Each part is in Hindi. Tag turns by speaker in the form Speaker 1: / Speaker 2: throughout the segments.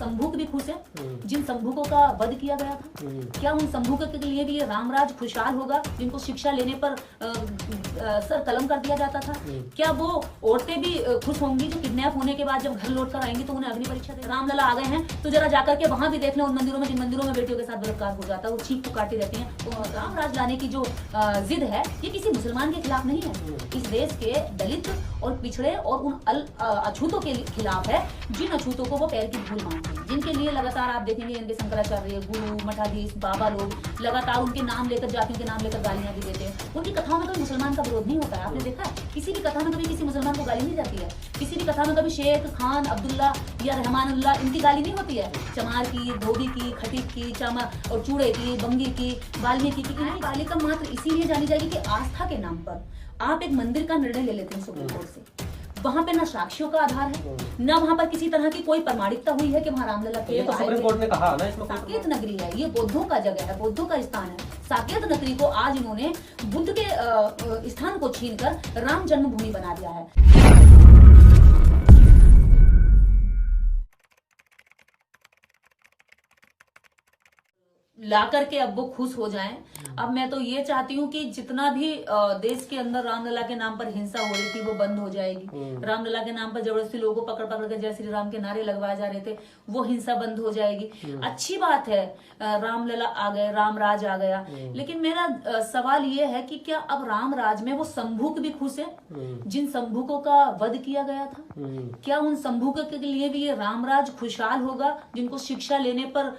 Speaker 1: संभूक भी खुश है जिन संभूकों का वध किया गया था। क्या उन संभूकों के लिए भी ये रामराज खुशहाल होगा जिनको शिक्षा लेने पर सर कलम कर दिया जाता था? क्या वो औरतें भी खुश होंगी जो किडनैप होने के बाद जब घर लौट कर आएंगी तो उन्हें अग्नि परीक्षा दे? रामलला आ गए हैं तो जरा जाकर के वहां भी देख लें उन मंदिरों में जिन मंदिरों में बेटियों के साथ बलात्कार हो जाता है, वो चीख पुकारती रहती हैं। तो रामराज लाने की जो जिद है ये किसी मुसलमान के खिलाफ नहीं है, इस देश के दलित और पिछड़े और उन अछूतों के खिलाफ है जिन अछूतों को वो पैर की धूल मानते हैं, जिनके लिए लगातार आप देखेंगे इनके शंकराचार्य, गुरु, मठाधीश, बाबा लोग लगातार उनके नाम लेकर, जातियों के नाम लेकर गालियां भी देते हैं। उनकी कथाओं में कभी मुसलमान का विरोध नहीं होता है, आपने देखा है? किसी भी कथा में कभी किसी मुसलमान को गाली नहीं जाती है, किसी भी कथा में कभी शेख, खान, अब्दुल्ला या रहमानुल्लाह इनकी गाली नहीं होती है। चमार की, धोबी की, खटीक की, चामा और चूड़े की, बंगी की, वाल्मीकि की गाली का मात्र इसीलिए जानी जाएगी कि आस्था के नाम पर आप एक मंदिर का निर्णय ले लेते हैं सुप्रीम कोर्ट से। वहां पे ना साक्ष्यों का आधार है, ना वहां पर किसी तरह की कोई प्रमाणिकता हुई है कि वहां रामलला के
Speaker 2: तो सुप्रीम कोर्ट ने कहा ना इसमें
Speaker 1: साकेत नगरी है, ये बौद्धों का जगह है, बौद्धों का स्थान है। साकेत नगरी को आज इन्होंने बुद्ध के स्थान को छीनकर राम जन्मभूमि बना दिया है। ला करके अब वो खुश हो जाएं। अब मैं तो ये चाहती हूँ कि जितना भी देश के अंदर रामलला के नाम पर हिंसा हो रही थी वो बंद हो जाएगी। रामलला के नाम पर जबरदस्ती लोगों को पकड़ पकड़ के जय श्री राम के नारे लगवाए जा रहे थे, वो हिंसा बंद हो जाएगी। अच्छी बात है रामलला आ गए, रामराज आ गया, लेकिन मेरा सवाल ये है कि क्या अब रामराज में वो संभूक भी खुश है जिन संभूकों का वध किया गया था? क्या उन संभूकों के लिए भी ये रामराज खुशहाल होगा जिनको शिक्षा लेने पर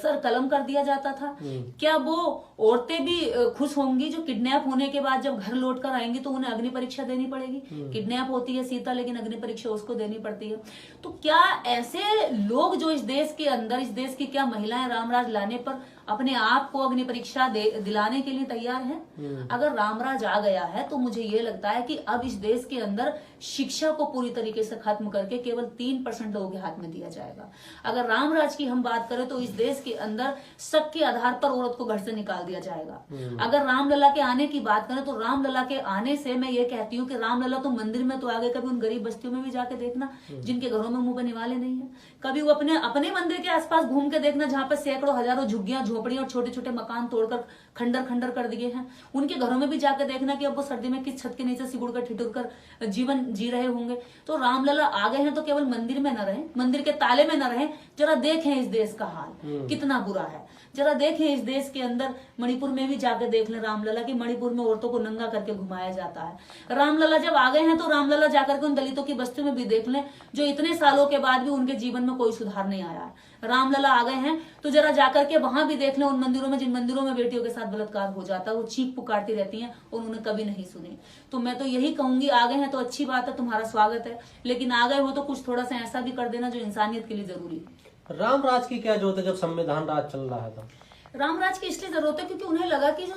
Speaker 1: सर कलम कर दिया जाता था? क्या वो औरतें भी खुश होंगी जो किडनैप होने के बाद जब घर लौट कर आएंगी तो उन्हें अग्नि परीक्षा देनी पड़ेगी? किडनैप होती है सीता लेकिन अग्नि परीक्षा उसको देनी पड़ती है। तो क्या ऐसे लोग जो इस देश के अंदर, इस देश की क्या महिलाएं रामराज लाने पर अपने आप को अग्नि परीक्षा दिलाने के लिए तैयार हैं? अगर रामराज आ गया है तो मुझे ये लगता है कि अब इस देश के अंदर शिक्षा को पूरी तरीके से खत्म करके केवल 3% लोगों के हाथ में दिया जाएगा। अगर रामराज की हम बात करें तो इस देश के अंदर शक के आधार पर औरत को घर से निकाल दिया जाएगा। अगर रामलला के आने की बात करें तो रामलला के आने से मैं ये कहती हूँ कि रामलला तो मंदिर में तो आ गए, कभी उन गरीब बस्तियों में भी जाके देखना जिनके घरों में मुंह बने वाले नहीं है। कभी वो अपने मंदिर के आसपास घूम के देखना जहां पर सैकड़ों हजारों झुग्गियां, झोपड़ियां और छोटे छोटे मकान तोड़कर खंडर खंडर कर दिए हैं। उनके घरों में भी जाकर देखना कि अब वो सर्दी में किस छत के नीचे सिकुड़ कर ठिठुर कर जीवन जी रहे होंगे। तो रामलला आ गए हैं तो केवल मंदिर में न रहें, मंदिर के ताले में न रहें। जरा देखें इस देश का हाल कितना बुरा है, जरा देखें इस देश के अंदर मणिपुर में भी जाकर देख लें रामलला की मणिपुर में औरतों को नंगा करके घुमाया जाता है। रामलला जब आ गए हैं तो रामलला जाकर के उन दलितों की बस्तियों में भी देख लें जो इतने सालों के बाद भी उनके जीवन में कोई सुधार नहीं आया है। रामलला आ गए हैं तो जरा जाकर के वहां भी देख लें उन मंदिरों में जिन मंदिरों में बेटियों के साथ बलात्कार हो जाता है, वो चीख पुकारती रहती हैं और उन्होंने कभी नहीं सुनी। तो मैं तो यही कहूंगी, आ गए हैं तो अच्छी बात है, तुम्हारा स्वागत है, लेकिन आ गए हो तो कुछ थोड़ा सा ऐसा भी कर देना जो इंसानियत के लिए जरूरी है।
Speaker 2: रामराज की क्या जरूरत है जब संविधान राज चल रहा है? तो
Speaker 1: रामराज की इसलिए जरूरत है क्योंकि उन्हें लगा कि जो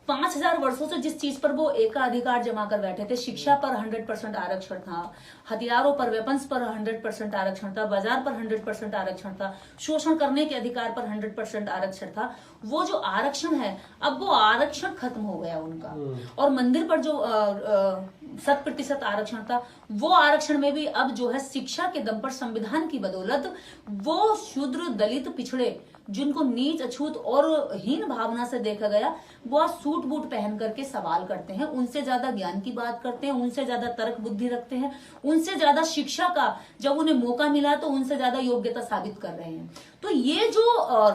Speaker 1: 5000 वर्षों से जिस चीज पर वो एकाधिकार जमा कर बैठे थे, शिक्षा पर 100% आरक्षण था, हथियारों पर, वेपन्स पर 100% आरक्षण था, बाजार पर 100% आरक्षण था, शोषण करने के अधिकार पर 100% आरक्षण था, वो जो आरक्षण है अब वो आरक्षण खत्म हो गया उनका। और मंदिर पर जो 100% आरक्षण था वो आरक्षण में भी अब जो है शिक्षा के दम पर, संविधान की बदौलत वो शूद्र, दलित, पिछड़े जिनको नीच, अछूत और हीन भावना से देखा गया, वो आज सूट बूट पहन करके सवाल करते हैं, उनसे ज्यादा ज्ञान की बात करते हैं, उनसे ज्यादा तर्क बुद्धि रखते हैं, उनसे ज्यादा शिक्षा का जब उन्हें मौका मिला तो उनसे ज्यादा योग्यता साबित कर रहे हैं। तो ये जो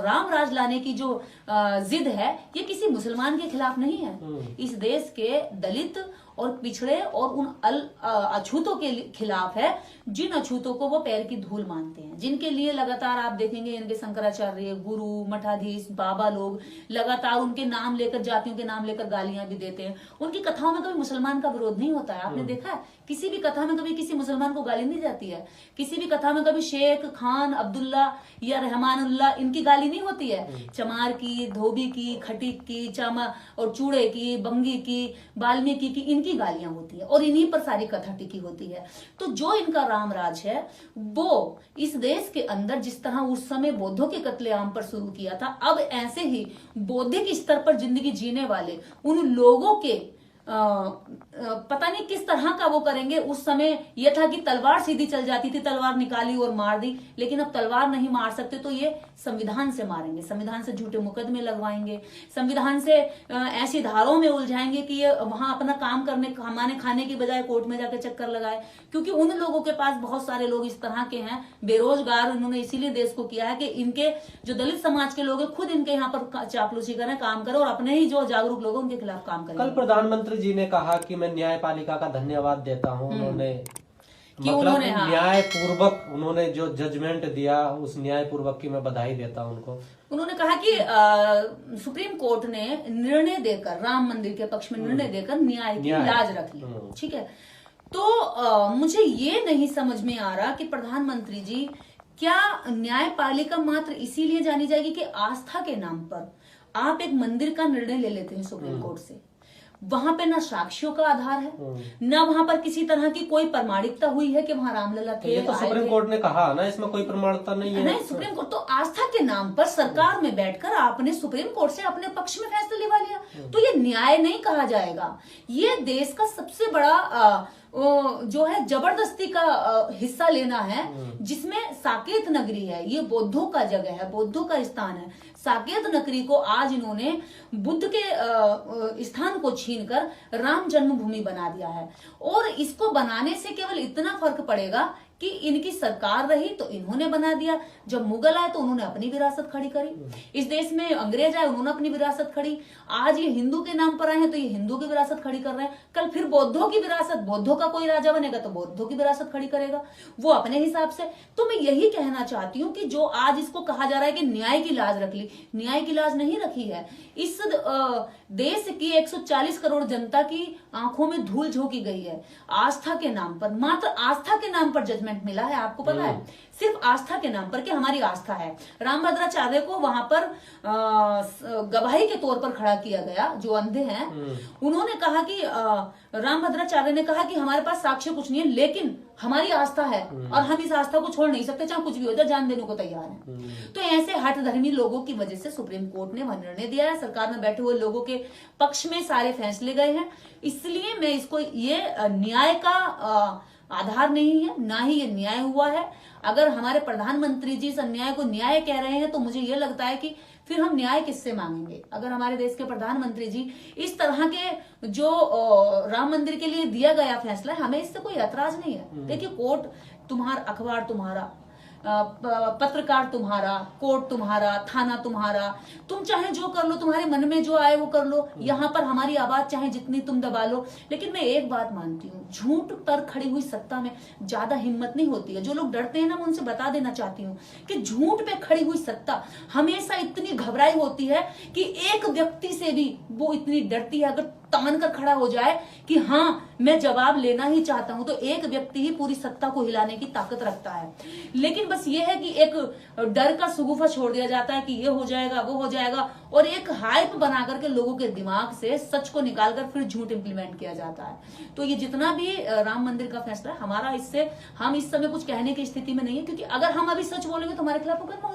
Speaker 1: रामराज लाने की जो जिद है ये किसी मुसलमान के खिलाफ नहीं है, इस देश के दलित और पिछड़े और उन अछूतों के खिलाफ है जिन अछूतों को वो पैर की धूल मानते हैं, जिनके लिए लगातार आप देखेंगे इनके शंकराचार्य, गुरु, मठाधीश, बाबा लोग लगातार उनके नाम लेकर, जातियों के नाम लेकर गालियां भी देते हैं। उनकी कथाओं में कभी मुसलमान का विरोध नहीं होता है, आपने देखा है? किसी भी कथा में कभी किसी मुसलमान को गाली नहीं जाती है, किसी भी कथा में कभी शेख, खान, अब्दुल्ला या रहमानुल्लाह इनकी गाली नहीं होती है। चमार की, धोबी की, खटीक की, चामा और चूड़े की, बंगी की, वाल्मीकि की इनकी गालियां होती है और इन्हीं पर सारी कथा टिकी होती है। तो जो इनका रामराज है वो इस देश के अंदर जिस तरह उस समय बौद्धों के कत्लेआम पर शुरू किया था, अब ऐसे ही बौद्धिक स्तर पर जिंदगी जीने वाले उन लोगों के पता नहीं किस तरह का वो करेंगे। उस समय यह था कि तलवार सीधी चल जाती थी, तलवार निकाली और मार दी, लेकिन अब तलवार नहीं मार सकते तो ये संविधान से मारेंगे, संविधान से झूठे मुकदमे लगवाएंगे, संविधान से ऐसी धाराओं में उलझाएंगे कि ये वहां अपना काम करने कमाने खाने की बजाय कोर्ट में जाकर चक्कर लगाए। क्योंकि उन लोगों के पास बहुत सारे लोग इस तरह के हैं बेरोजगार, उन्होंने इसीलिए देश को किया है कि इनके जो दलित समाज के लोग हैं खुद इनके यहाँ पर चापलूसी करें, काम करें और अपने ही जो जागरूक लोग हैं उनके खिलाफ काम करें।
Speaker 2: कल प्रधानमंत्री जी ने कहा कि मैं न्यायपालिका का धन्यवाद देता हूं, उन्होंने मतलब न्याय पूर्वक उन्होंने जो जजमेंट दिया उस न्याय पूर्वक की मैं बधाई देता हूं उनको।
Speaker 1: उन्होंने कहा कि सुप्रीम कोर्ट ने निर्णय देकर, राम मंदिर के पक्ष में निर्णय देकर न्याय की लाज रख ली। ठीक है, तो मुझे ये नहीं समझ में आ रहा कि प्रधानमंत्री जी, क्या न्यायपालिका मात्र इसीलिए जानी जाएगी कि आस्था के नाम पर आप एक मंदिर का निर्णय ले लेते हैं सुप्रीम कोर्ट से, वहां पे ना साक्ष्यों का आधार है, ना वहां पर किसी तरह की कोई प्रमाणिकता हुई है कि वहां रामलला थे।
Speaker 2: ये तो सुप्रीम कोर्ट ने कहा ना, इसमें कोई प्रमाणिकता नहीं है।
Speaker 1: नहीं, सुप्रीम कोर्ट तो आस्था के नाम पर सरकार में बैठकर आपने सुप्रीम कोर्ट से अपने पक्ष में फैसला दिलवा लिया, तो ये न्याय नहीं कहा जाएगा। ये देश का सबसे बड़ा जो है जबरदस्ती का हिस्सा लेना है, जिसमें साकेत नगरी है, ये बौद्धों का जगह है, बौद्धों का स्थान है। साकेत नगरी को आज इन्होंने बुद्ध के स्थान को छीनकर राम जन्मभूमि बना दिया है। और इसको बनाने से केवल इतना फर्क पड़ेगा कि इनकी सरकार रही तो इन्होंने बना दिया, जब मुगल आए तो उन्होंने अपनी विरासत खड़ी करी, इस देश में अंग्रेज आए उन्होंने अपनी विरासत खड़ी, आज ये हिंदू के नाम पर आए हैं तो ये हिंदू की विरासत खड़ी कर रहे हैं, कल फिर बौद्धों की विरासत, बौद्धों का कोई राजा बनेगा तो बौद्धों की विरासत खड़ी करेगा वो अपने हिसाब से। तो मैं यही कहना चाहती हूँ कि जो आज इसको कहा जा रहा है कि न्याय की लाज रख ली, न्याय की लाज नहीं रखी है। इस देश की 140 करोड़ जनता की आंखों में धूल झोंकी गई है आस्था के नाम पर, मात्र आस्था के नाम पर जजमेंट मिला है। आपको पता है, सिर्फ आस्था के नाम पर कि हमारी आस्था है। रामभद्राचार्य को वहां पर गवाही के तौर पर खड़ा किया गया, जो अंधे हैं, उन्होंने कहा कि रामभद्राचार्य ने कहा कि हमारे पास साक्ष्य कुछ नहीं है, लेकिन हमारी आस्था है और हम इस आस्था को छोड़ नहीं सकते, चाहे कुछ भी हो जाए, जान देने को तैयार है। तो ऐसे हठ धर्मी लोगों की वजह से सुप्रीम कोर्ट ने वह निर्णय दिया है, सरकार में बैठे हुए लोगों के पक्ष में सारे फैसले गए हैं। इसलिए मैं इसको, ये न्याय का आधार नहीं है, ना ही ये न्याय हुआ है। अगर हमारे प्रधानमंत्री जी इस अन्याय को न्याय कह रहे हैं तो मुझे ये लगता है कि फिर हम न्याय किससे मांगेंगे। अगर हमारे देश के प्रधानमंत्री जी इस तरह के जो राम मंदिर के लिए दिया गया फैसला है, हमें इससे कोई ऐतराज नहीं है। देखिए, कोर्ट तुम्हारा, अखबार तुम्हारा, पत्रकार तुम्हारा, कोर्ट तुम्हारा, थाना तुम्हारा, तुम चाहे जो कर लो, तुम्हारे मन में जो आए वो कर लो, यहाँ पर हमारी आवाज चाहे जितनी तुम दबा लो। लेकिन मैं एक बात मानती हूँ, झूठ पर खड़ी हुई सत्ता में ज्यादा हिम्मत नहीं होती है। जो लोग डरते हैं ना, मैं उनसे बता देना चाहती हूँ कि झूठ पे खड़ी हुई सत्ता हमेशा इतनी घबराई होती है कि एक व्यक्ति से भी वो इतनी डरती है, अगर तान कर खड़ा हो जाए कि हाँ मैं जवाब लेना ही चाहता हूं, तो एक व्यक्ति ही पूरी सत्ता को हिलाने की ताकत रखता है। लेकिन बस ये है कि एक डर का शगुफा छोड़ दिया जाता है कि ये हो जाएगा, वो हो जाएगा, और एक हाइप बना करके लोगों के दिमाग से सच को निकालकर फिर झूठ इंप्लीमेंट किया जाता है। तो ये जितना भी राम मंदिर का फैसला है, हमारा इससे, हम इस समय कुछ कहने की स्थिति में नहीं है, क्योंकि अगर हम अभी सच बोलेंगे तो हमारे खिलाफ मुकदमा हो जाएगा।